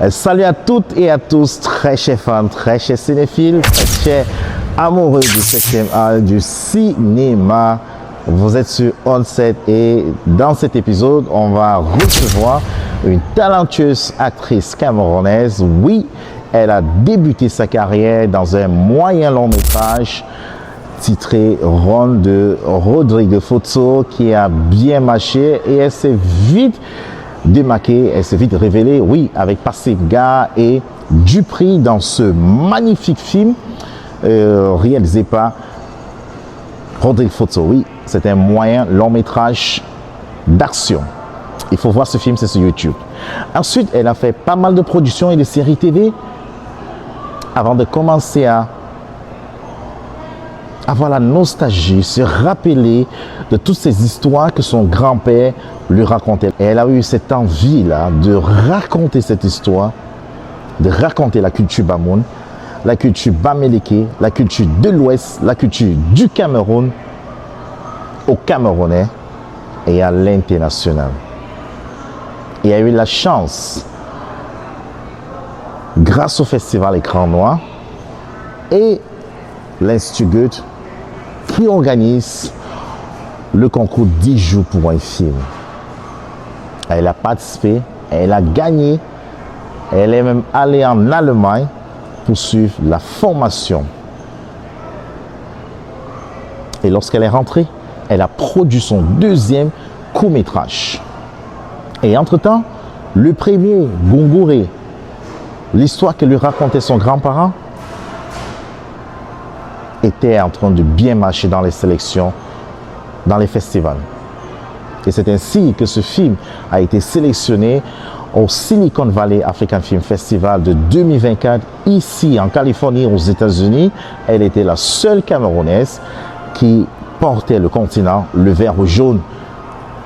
Salut à toutes et à tous, très chers fans, très chers cinéphiles, très chers amoureux du 7e art du cinéma. Vous êtes sur On7 et dans cet épisode, on va recevoir une talentueuse actrice camerounaise. Oui, elle a débuté sa carrière dans un moyen long métrage titré Ron de Rodrigue Foto qui a bien marché et elle s'est vite démarquée, elle s'est vite révélée, oui, avec Passif Gare et Dupri dans ce magnifique film réalisé par Rodrigue Foto. Oui, c'est un moyen long métrage d'action. Il faut voir ce film, c'est sur YouTube. Ensuite, elle a fait pas mal de productions et de séries TV avant de commencer à avoir la nostalgie, se rappeler de toutes ces histoires que son grand-père lui racontait. Et elle a eu cette envie-là de raconter cette histoire, de raconter la culture Bamoun, la culture Bamileke, la culture de l'Ouest, la culture du Cameroun aux Camerounais et à l'international. Et a eu la chance, grâce au festival Écran Noir et l'Institut Goethe, qui organise le concours 10 jours pour un film. Elle a participé, elle a gagné, elle est même allée en Allemagne pour suivre la formation. Et lorsqu'elle est rentrée, elle a produit son deuxième court-métrage. Et entre-temps, le premier, Gongouré, l'histoire que lui racontait son grand-parent, était en train de bien marcher dans les sélections, dans les festivals. Et c'est ainsi que ce film a été sélectionné au Silicon Valley African Film Festival de 2024, ici en Californie, aux États-Unis. Elle était la seule Camerounaise qui portait le continent, le vert ou jaune,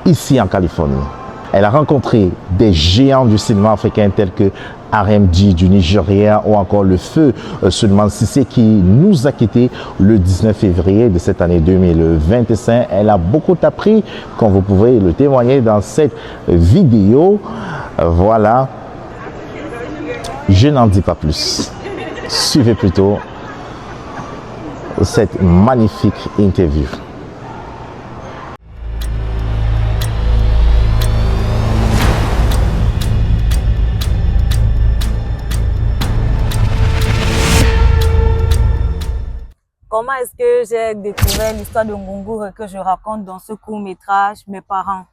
ici en Californie. Elle a rencontré des géants du cinéma africain tels que RMD du Nigeria ou encore le feu Suleiman Cissé qui nous a quittés le 19 février de cette année 2025. Elle a beaucoup appris, comme vous pouvez le témoigner dans cette vidéo. Voilà, je n'en dis pas plus. Suivez plutôt cette magnifique interview. Comment est-ce que j'ai découvert l'histoire de Ngongour que je raconte dans ce court-métrage? Mes parents,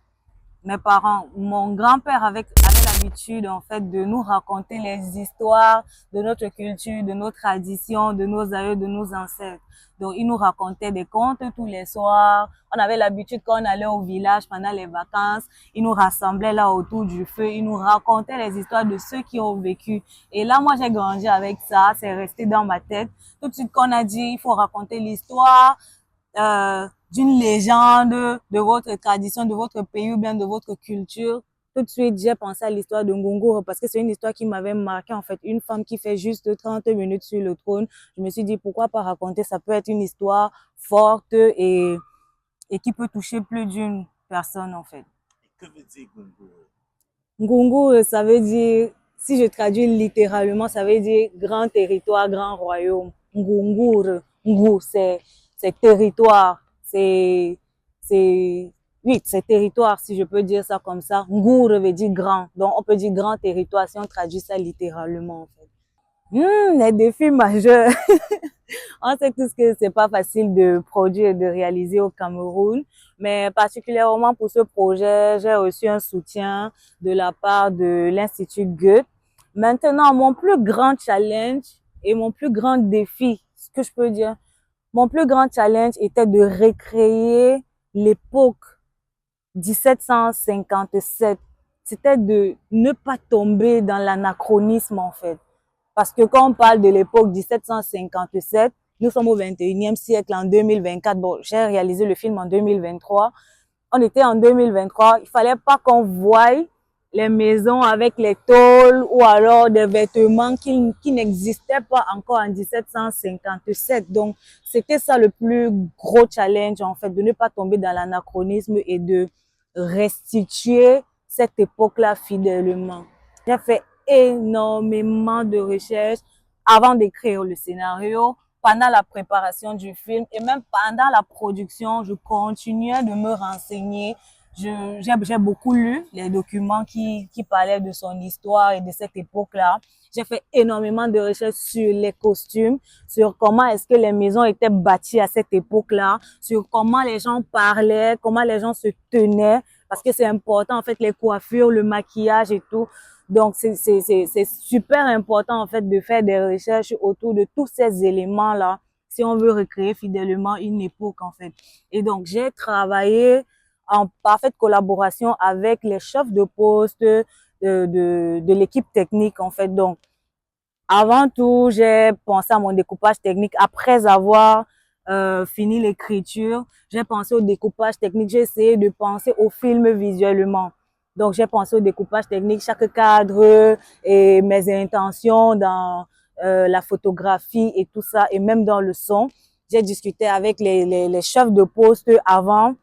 mon grand-père avait l'habitude en fait de nous raconter les histoires de notre culture, de nos traditions, de nos aïeux, de nos ancêtres. Donc, il nous racontait des contes tous les soirs. On avait l'habitude quand on allait au village pendant les vacances, il nous rassemblait là autour du feu, il nous racontait les histoires de ceux qui ont vécu. Et là, moi, j'ai grandi avec ça, c'est resté dans ma tête. Tout de suite qu'on a dit, il faut raconter l'histoire d'une légende de votre tradition, de votre pays ou bien de votre culture. Tout de suite, j'ai pensé à l'histoire de Ngongour parce que c'est une histoire qui m'avait marqué en fait. Une femme qui fait juste 30 minutes sur le trône. Je me suis dit, pourquoi pas raconter? Ça peut être une histoire forte et qui peut toucher plus d'une personne en fait. Que veut dire Gongouré? Ngongour, ça veut dire, si je traduis littéralement, ça veut dire grand territoire, grand royaume. Ngongour, Ngongour, c'est territoire, oui, c'est territoire, si je peux dire ça comme ça. Ngour veut dire grand. Donc, on peut dire grand territoire si on traduit ça littéralement, en fait. Les défis majeurs. On sait tous que c'est pas facile de produire et de réaliser au Cameroun. Mais particulièrement pour ce projet, j'ai reçu un soutien de la part de l'Institut Goethe. Maintenant, mon plus grand challenge et mon plus grand défi, ce que je peux dire, mon plus grand challenge était de recréer l'époque 1757, c'était de ne pas tomber dans l'anachronisme en fait. Parce que quand on parle de l'époque 1757, nous sommes au 21e siècle en 2024. Bon, j'ai réalisé le film en 2023. On était en 2023. Il fallait pas qu'on voie les maisons avec les tôles ou alors des vêtements qui n'existaient pas encore en 1757. Donc, c'était ça le plus gros challenge en fait, de ne pas tomber dans l'anachronisme et de restituer cette époque-là fidèlement. J'ai fait énormément de recherches avant d'écrire le scénario, pendant la préparation du film et même pendant la production, je continuais de me renseigner. J'ai beaucoup lu les documents qui parlaient de son histoire et de cette époque-là. J'ai fait énormément de recherches sur les costumes, sur comment est-ce que les maisons étaient bâties à cette époque-là, sur comment les gens parlaient, comment les gens se tenaient, parce que c'est important, en fait, les coiffures, le maquillage et tout. Donc, c'est super important, en fait, de faire des recherches autour de tous ces éléments-là si on veut recréer fidèlement une époque, en fait. Et donc, j'ai travaillé en parfaite collaboration avec les chefs de poste de l'équipe technique, en fait. Donc, avant tout, j'ai pensé à mon découpage technique. Après avoir fini l'écriture, j'ai pensé au découpage technique. J'ai essayé de penser au film visuellement. Donc, j'ai pensé au découpage technique, chaque cadre et mes intentions dans la photographie et tout ça, et même dans le son. J'ai discuté avec les chefs de poste avant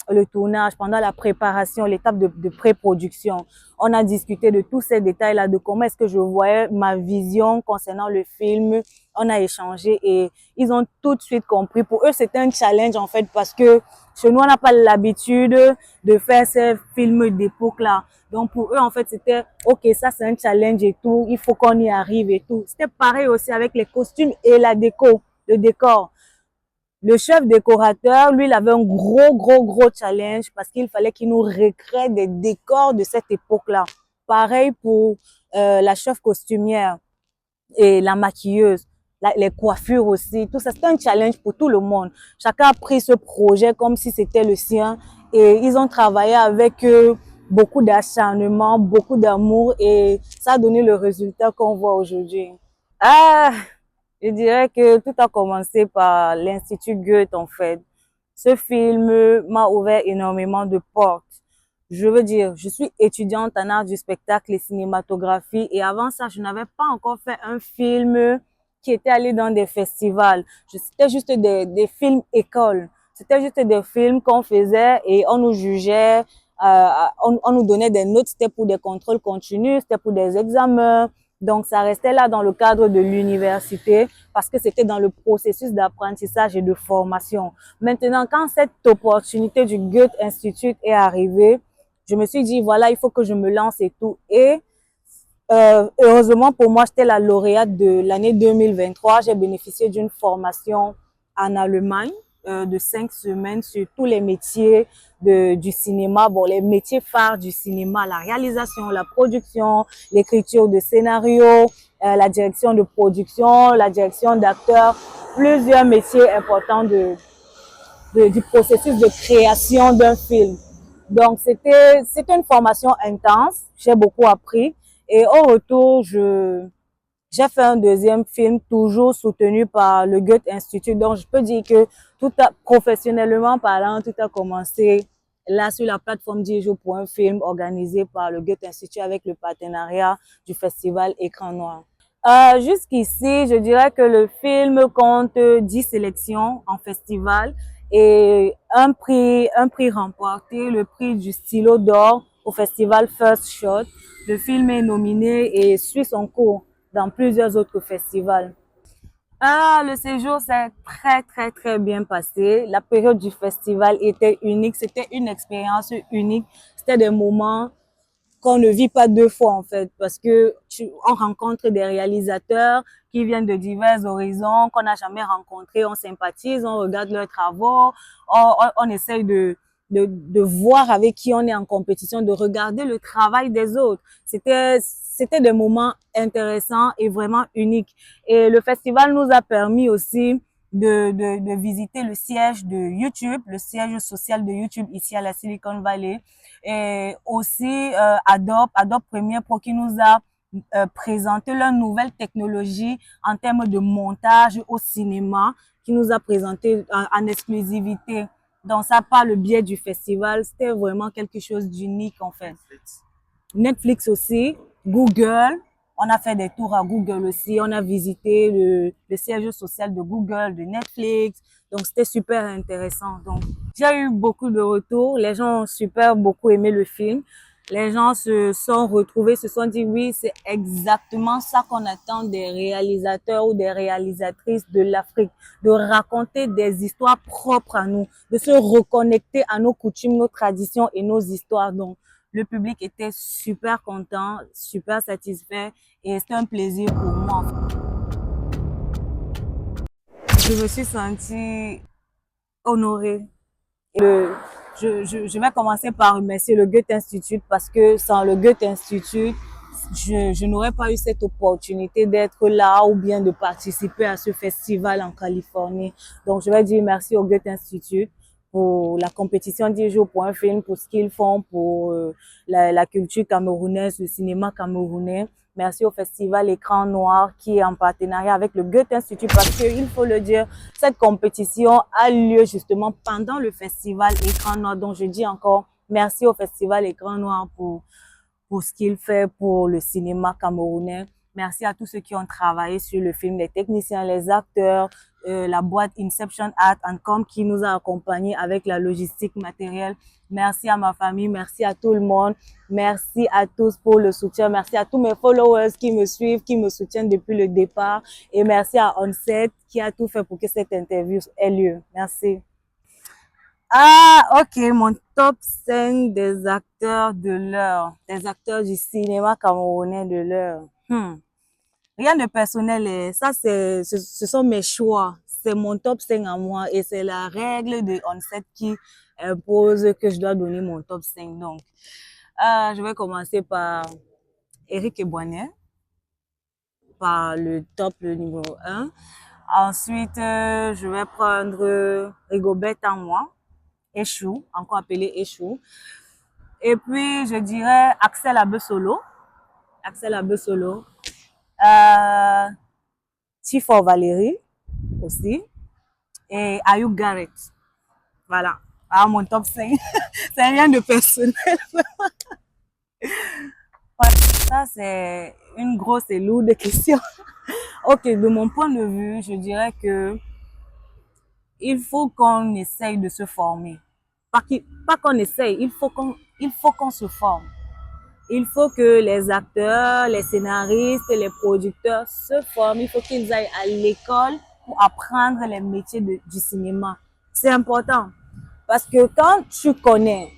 le tournage, pendant la préparation, l'étape de pré-production. On a discuté de tous ces détails-là, de comment est-ce que je voyais ma vision concernant le film. On a échangé et ils ont tout de suite compris. Pour eux, c'était un challenge en fait parce que chez nous, on n'a pas l'habitude de faire ces films d'époque-là. Donc pour eux, en fait, c'était OK, ça c'est un challenge et tout, il faut qu'on y arrive et tout. C'était pareil aussi avec les costumes et la déco, le décor. Le chef décorateur, lui, il avait un gros challenge parce qu'il fallait qu'il nous recrée des décors de cette époque-là. Pareil pour la chef costumière et la maquilleuse, les coiffures aussi. Tout ça, c'était un challenge pour tout le monde. Chacun a pris ce projet comme si c'était le sien et ils ont travaillé avec beaucoup d'acharnement, beaucoup d'amour et ça a donné le résultat qu'on voit aujourd'hui. Ah, je dirais que tout a commencé par l'Institut Goethe, en fait. Ce film m'a ouvert énormément de portes. Je veux dire, je suis étudiante en art du spectacle et cinématographie et avant ça, je n'avais pas encore fait un film qui était allé dans des festivals. C'était juste des films écoles. C'était juste des films qu'on faisait et on nous jugeait, on nous donnait des notes, c'était pour des contrôles continus, c'était pour des examens. Donc, ça restait là dans le cadre de l'université parce que c'était dans le processus d'apprentissage et de formation. Maintenant, quand cette opportunité du Goethe Institute est arrivée, je me suis dit, voilà, il faut que je me lance et tout. Et heureusement pour moi, j'étais la lauréate de l'année 2023. J'ai bénéficié d'une formation en Allemagne de 5 semaines sur tous les métiers du cinéma. Bon, les métiers phares du cinéma, la réalisation, la production, l'écriture de scénario, la direction de production, la direction d'acteurs, plusieurs métiers importants du processus de création d'un film. Donc, c'était une formation intense. J'ai beaucoup appris. Et au retour, j'ai fait un deuxième film, toujours soutenu par le Goethe Institute. Donc, je peux dire que professionnellement parlant, tout a commencé là sur la plateforme Diego pour un film organisé par le Goethe Institute avec le partenariat du festival Écran Noir. Jusqu'ici, je dirais que le film compte 10 sélections en festival et un prix remporté, le prix du stylo d'or au festival First Shot. Le film est nominé et suit son cours dans plusieurs autres festivals. Le séjour s'est très bien passé. La période du festival était unique. C'était une expérience unique. C'était des moments qu'on ne vit pas deux fois en fait, parce que on rencontre des réalisateurs qui viennent de divers horizons, qu'on n'a jamais rencontrés, on sympathise, on regarde leurs travaux, on essaye de voir avec qui on est en compétition, de regarder le travail des autres. C'était des moments intéressants et vraiment uniques. Et le festival nous a permis aussi de visiter le siège de YouTube, le siège social de YouTube ici à la Silicon Valley. Et aussi Adobe Premiere Pro qui nous a présenté leur nouvelle technologie en termes de montage au cinéma, qui nous a présenté en exclusivité. Donc ça, par le biais du festival, c'était vraiment quelque chose d'unique en fait. Netflix aussi, Google, on a fait des tours à Google aussi, on a visité le siège social de Google, de Netflix, donc c'était super intéressant. Donc j'ai eu beaucoup de retours, les gens ont beaucoup aimé le film. les gens se sont retrouvés, se sont dit oui, c'est exactement ça qu'on attend des réalisateurs ou des réalisatrices de l'Afrique, de raconter des histoires propres à nous, de se reconnecter à nos coutumes, nos traditions et nos histoires. Donc, le public était super content, super satisfait et c'était un plaisir pour moi. Je me suis sentie honorée. Je vais commencer par remercier le Goethe Institute parce que sans le Goethe Institute, je n'aurais pas eu cette opportunité d'être là ou bien de participer à ce festival en Californie. Donc, je vais dire merci au Goethe Institute pour la compétition 10 jours pour un film, pour ce qu'ils font pour la culture camerounaise, le cinéma camerounais. Merci au festival Écran Noir qui est en partenariat avec le Goethe Institut parce que, il faut le dire, cette compétition a lieu justement pendant le festival Écran Noir. Donc, je dis encore merci au festival Écran Noir pour ce qu'il fait pour le cinéma camerounais. Merci à tous ceux qui ont travaillé sur le film, les techniciens, les acteurs, la boîte Inception Art and Com qui nous a accompagnés avec la logistique matérielle. Merci à ma famille, merci à tout le monde, merci à tous pour le soutien, merci à tous mes followers qui me suivent, qui me soutiennent depuis le départ et merci à Onset qui a tout fait pour que cette interview ait lieu. Merci. Ah, ok, mon top 5 des acteurs de l'heure, des acteurs du cinéma camerounais de l'heure. Rien de personnel, ça ce sont mes choix, c'est mon top 5 à moi et c'est la règle de Onset qui impose que je dois donner mon top 5. Donc, je vais commencer par Eric Ebouaney, par le top, le numéro 1. Ensuite, je vais prendre Rigobert Tanmois. Échou, encore appelé Échou. Et puis, je dirais Axel Abesolo. Axel Abesolo. Tifor Valérie aussi. Et Ayub Garrett. Voilà. Ah, mon top 5. C'est rien de personnel. Ouais, ça, c'est une grosse et lourde question. Ok, de mon point de vue, je dirais que il faut qu'on essaye de se former. Pas qu'on essaye, il faut qu'on se forme. Il faut que les acteurs, les scénaristes, les producteurs se forment. Il faut qu'ils aillent à l'école pour apprendre les métiers du cinéma. C'est important. Parce que quand tu connais,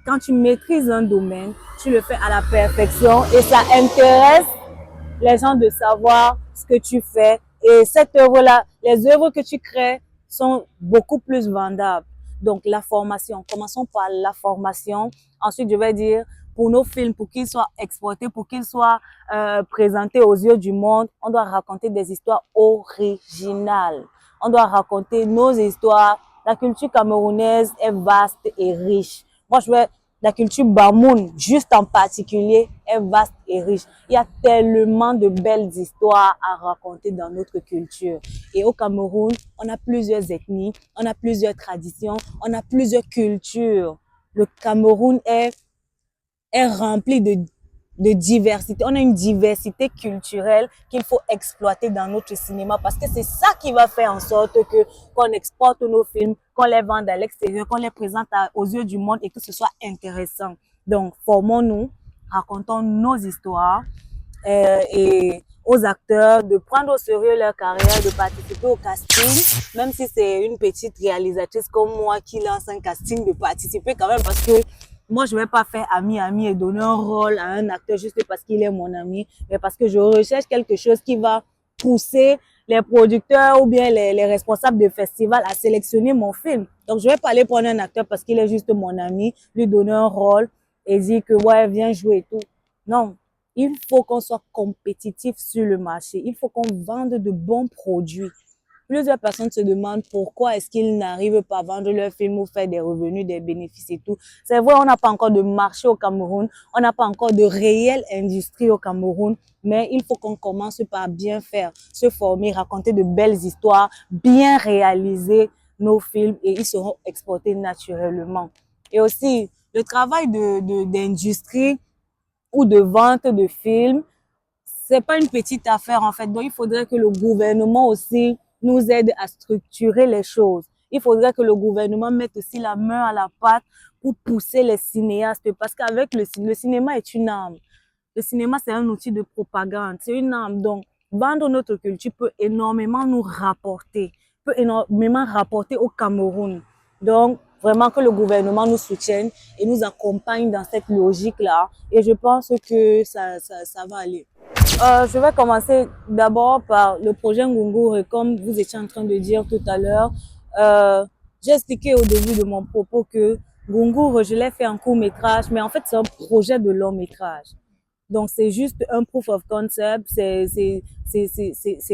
quand tu maîtrises un domaine, tu le fais à la perfection et ça intéresse les gens de savoir ce que tu fais. Et cette œuvre-là, les œuvres que tu crées sont beaucoup plus vendables. Donc, la formation. Commençons par la formation. Ensuite, je vais dire, pour nos films, pour qu'ils soient exportés, pour qu'ils soient présentés aux yeux du monde, on doit raconter des histoires originales. On doit raconter nos histoires. La culture camerounaise est vaste et riche. Moi, la culture Bamoun, juste en particulier, est vaste et riche. Il y a tellement de belles histoires à raconter dans notre culture. Et au Cameroun, on a plusieurs ethnies, on a plusieurs traditions, on a plusieurs cultures. Le Cameroun est rempli de diversité. On a une diversité culturelle qu'il faut exploiter dans notre cinéma parce que c'est ça qui va faire en sorte que qu'on exporte nos films, qu'on les vende à l'extérieur, qu'on les présente aux yeux du monde et que ce soit intéressant. Donc, formons-nous, racontons nos histoires et aux acteurs de prendre au sérieux leur carrière, de participer au casting, même si c'est une petite réalisatrice comme moi qui lance un casting, de participer quand même parce que moi, je vais pas faire ami et donner un rôle à un acteur juste parce qu'il est mon ami, mais parce que je recherche quelque chose qui va pousser les producteurs ou bien les responsables de festival à sélectionner mon film. Donc, je vais pas aller prendre un acteur parce qu'il est juste mon ami, lui donner un rôle et dire que ouais, viens jouer et tout. Non, il faut qu'on soit compétitif sur le marché. Il faut qu'on vende de bons produits. Plusieurs personnes se demandent pourquoi est-ce qu'ils n'arrivent pas à vendre leurs films ou faire des revenus, des bénéfices et tout. C'est vrai, on n'a pas encore de marché au Cameroun, on n'a pas encore de réelle industrie au Cameroun, mais il faut qu'on commence par bien faire, se former, raconter de belles histoires, bien réaliser nos films et ils seront exportés naturellement. Et aussi, le travail d'industrie ou de vente de films, c'est pas une petite affaire en fait. Donc, il faudrait que le gouvernement aussi nous aide à structurer les choses. il faudrait que le gouvernement mette aussi la main à la pâte pour pousser les cinéastes, parce qu'avec le cinéma est une arme. Le cinéma, c'est un outil de propagande, c'est une arme. Donc, vendre notre culture peut énormément nous rapporter, peut énormément rapporter au Cameroun. Donc, vraiment que le gouvernement nous soutienne et nous accompagne dans cette logique-là. Et je pense que ça va aller. Je vais commencer d'abord par le projet Ngungur. Comme vous étiez en train de dire tout à l'heure, j'ai expliqué au début de mon propos que Ngungur, je l'ai fait en court-métrage, mais en fait, c'est un projet de long-métrage. Donc, c'est juste un proof of concept. C'est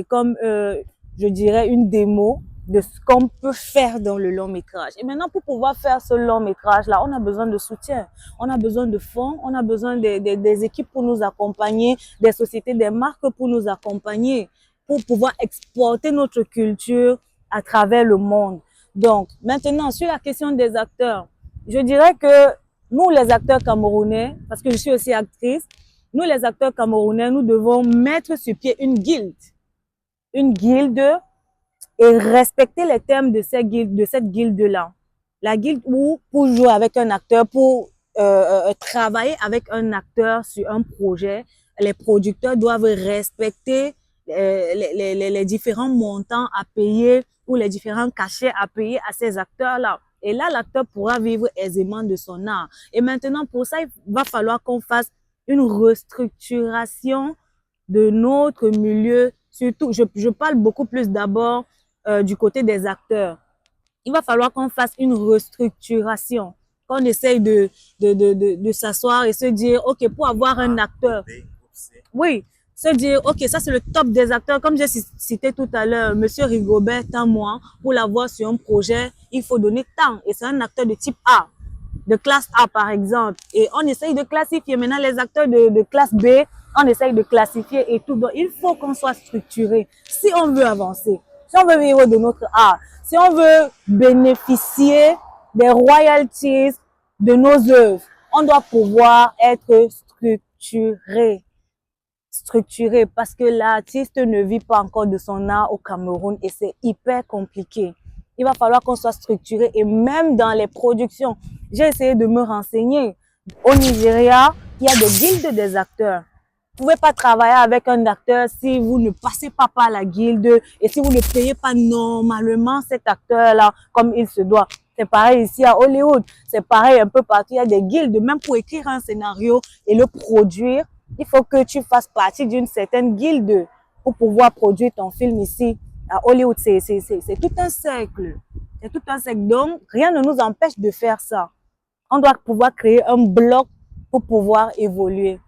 comme, je dirais, une démo de ce qu'on peut faire dans le long métrage. Et maintenant, pour pouvoir faire ce long métrage-là, on a besoin de soutien, on a besoin de fonds, on a besoin des équipes pour nous accompagner, des sociétés, des marques pour nous accompagner, pour pouvoir exporter notre culture à travers le monde. Donc, maintenant, sur la question des acteurs, je dirais que nous, les acteurs camerounais, parce que je suis aussi actrice, nous, les acteurs camerounais, nous devons mettre sur pied une guilde et respecter les termes de cette guilde-là. La guilde où, pour jouer avec un acteur, pour travailler avec un acteur sur un projet, les producteurs doivent respecter les différents montants à payer ou les différents cachets à payer à ces acteurs-là. Et là, l'acteur pourra vivre aisément de son art. Et maintenant, pour ça, il va falloir qu'on fasse une restructuration de notre milieu. Surtout, je parle beaucoup plus d'abord du côté des acteurs. Il va falloir qu'on fasse une restructuration, qu'on essaye de s'asseoir et se dire, OK, pour avoir un acteur, oui, se dire, OK, ça c'est le top des acteurs. Comme j'ai cité tout à l'heure, Monsieur Rigobert, tant moi, pour l'avoir sur un projet, il faut donner tant. Et c'est un acteur de type A, de classe A par exemple. Et on essaye de classifier. Maintenant, les acteurs de classe B, on essaye de classifier et tout. Donc, il faut qu'on soit structuré si on veut avancer. Si on veut vivre de notre art, si on veut bénéficier des royalties de nos œuvres, on doit pouvoir être structuré. Structuré parce que l'artiste ne vit pas encore de son art au Cameroun et c'est hyper compliqué. Il va falloir qu'on soit structuré et même dans les productions. J'ai essayé de me renseigner. Au Nigeria, il y a des guildes des acteurs. Vous ne pouvez pas travailler avec un acteur si vous ne passez pas par la guilde et si vous ne payez pas normalement cet acteur-là comme il se doit. C'est pareil ici à Hollywood. C'est pareil un peu partout. Il y a des guildes. Même pour écrire un scénario et le produire, il faut que tu fasses partie d'une certaine guilde pour pouvoir produire ton film ici. À Hollywood, c'est tout un cercle. C'est tout un cercle. Donc, rien ne nous empêche de faire ça. On doit pouvoir créer un bloc pour pouvoir évoluer.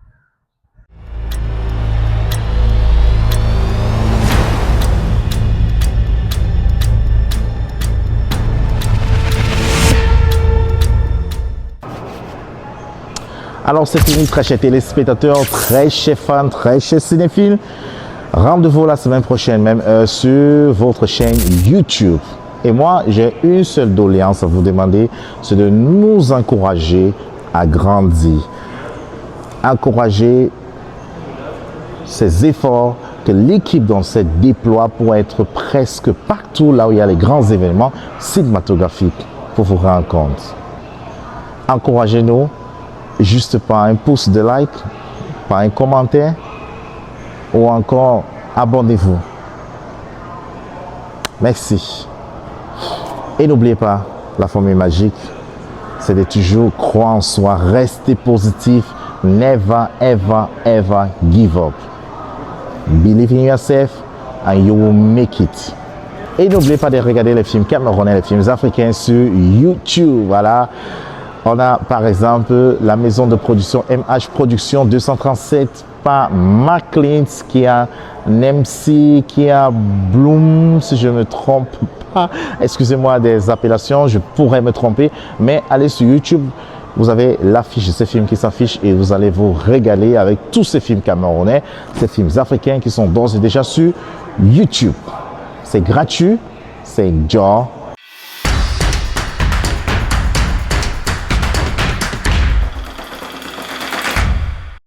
Alors c'est fini, très chers téléspectateurs, très chers fans, très chers cinéphiles. Rendez-vous la semaine prochaine, même sur votre chaîne YouTube. Et moi, j'ai une seule doléance à vous demander, c'est de nous encourager à grandir. Encourager ces efforts que l'équipe dans cette déploie pour être presque partout là où il y a les grands événements cinématographiques pour vous rendre compte. Encouragez-nous juste par un pouce de like, par un commentaire ou encore abonnez-vous. Merci. Et n'oubliez pas, la formule magique, c'est de toujours croire en soi, rester positif, never, ever, ever give up. Believe in yourself and you will make it. Et n'oubliez pas de regarder les films camerounais, les films africains sur YouTube. Voilà. On a par exemple la maison de production MH Production 237 par McLean, qui a MC, qui a Bloom, si je ne me trompe pas. Excusez-moi des appellations, je pourrais me tromper. Mais allez sur YouTube, vous avez l'affiche de ces films qui s'affichent et vous allez vous régaler avec tous ces films camerounais, ces films africains qui sont d'ores et déjà sur YouTube. C'est gratuit, c'est genre